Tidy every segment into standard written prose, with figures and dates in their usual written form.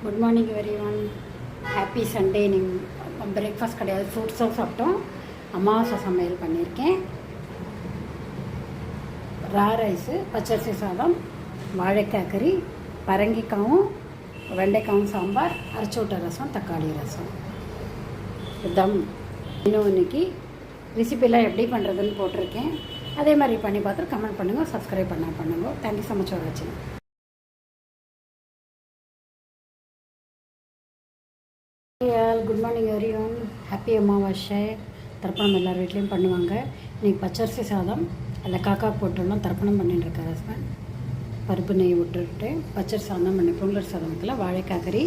Good morning very one. Happy Sunday. நீங்கள் breakfast கிடையாது, fruits தான் சாப்பிட்டோம். அமாவாசை சமையல் பண்ணியிருக்கேன். ரைஸு, பச்சரிசி சாதம், வாழைக்காய் கறி, பரங்கிக்காயும் வெண்டைக்காயும் சாம்பார், அரைச்சோட்ட ரசம், தக்காளி ரசம். இதுதான் இன்னும் இன்றைக்கி ரெசிபிலாம் எப்படி பண்ணுறதுன்னு போட்டிருக்கேன். அதே மாதிரி பண்ணி பார்த்துட்டு கமெண்ட் பண்ணுங்கள், சப்ஸ்கிரைப் பண்ணுங்கள். தேங்க்யூ ஸோ மச் ஃபார் வாட்சிங். Good morning very one. Happy அமாவாசை. தர்ப்பணம் எல்லார் வீட்லேயும் பண்ணுவாங்க. இன்றைக்கி பச்சரிசி சாதம், அதில் காக்கா போட்டுடலாம். தர்ப்பணம் பண்ணிட்டுருக்க ஹஸ்பண்ட் பருப்பு நெய் விட்டுட்டு பச்சரிசி சாதம் பண்ணி பொங்கல் சாதத்தில் வாழைக்காய் கறி,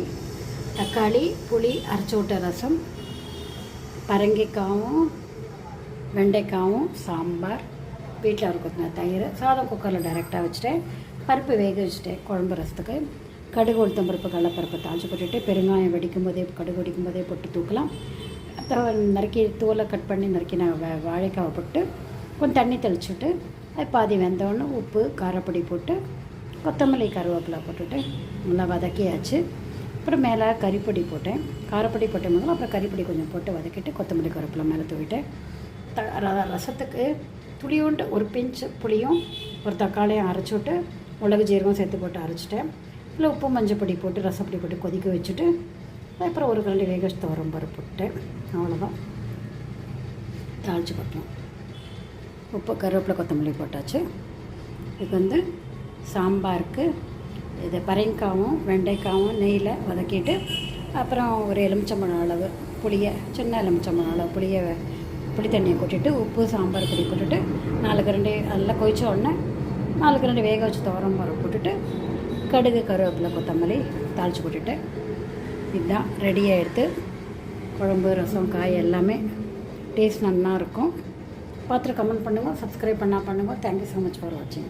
தக்காளி, புளி, அரைச்சி விட்ட ரசம், பரங்கிக்காயும் வெண்டைக்காயும் சாம்பார், வீட்டில் இருக்கிற தயிர், சாதம் குக்கரில் டைரெக்டாக வச்சுட்டேன். பருப்பு வேக வச்சுட்டேன். குழம்பு ரசத்துக்கு கடுகு, உளுத்தம் பருப்பு, கடலைப்பருப்பு தாளித்து போட்டுட்டு பெருங்காயம் கடுகு வெடிக்கும் போதே போட்டு தூக்கலாம். நறுக்கி தூளை கட் பண்ணி நறுக்கி நான் வாழைக்காவை போட்டு கொஞ்சம் தண்ணி தெளிச்சுட்டு அது பாதி வெந்தோடனே உப்பு, காரப்பொடி போட்டு கொத்தமல்லி, கருவேப்பிலை போட்டுட்டு நல்லா வதக்கியாச்சு. அப்புறம் மேலே கறிப்பொடி போட்டேன். காரப்பொடி போட்டேன் முதல்ல, அப்புறம் கறிப்பொடி கொஞ்சம் போட்டு வதக்கிட்டு கொத்தமல்லி, கருவேப்பிலை மேலே தூவிட்டேன். ரசத்துக்கு புளியுண்டு ஒரு பிஞ்சு புளியும் ஒரு தக்காளியும் அரைச்சி விட்டு மிளகு ஜீரகம் சேர்த்து போட்டு அரைச்சிட்டேன். இல்லை உப்பு, மஞ்சப்பொடி போட்டு ரசப்பொடி போட்டு கொதிக்க வச்சுட்டு அப்புறம் ஒரு கரண்டி வேக துவரம் பருப்பு போட்டேன். அவ்வளோதான். தாளித்து போட்டோம். உப்பு, கருவேப்பிலை, கொத்தமல்லி போட்டாச்சு. இதுக்கு சாம்பாருக்கு இது பரங்கிக்காயும் வெண்டைக்காயும் நெய்யில் வதக்கிட்டு அப்புறம் ஒரு எலுமிச்சம்பழம் அளவு சின்ன எலுமிச்சம்பழம் அளவு புளி தண்ணியை கொட்டிட்டு உப்பு, சாம்பார் பொடி போட்டுட்டு 4 கரண்டி நல்லா கொதிச்ச உடனே 4 கரண்டி வேக வச்சு துவரம் பருப்பு போட்டுட்டு கடுகு, கருவேப்பிலை, கொத்தமல்லி தாளித்து போட்டுட்டு இதுதான் ரெடியாக எடுத்து குழம்பு, ரசம், காய் எல்லாமே டேஸ்ட் நல்லா இருக்கும். பார்த்துட்டு கமெண்ட் பண்ணுங்கள், சப்ஸ்கிரைப் பண்ணுங்கள். தேங்க்யூ ஸோ மச் ஃபார் வாட்சிங்.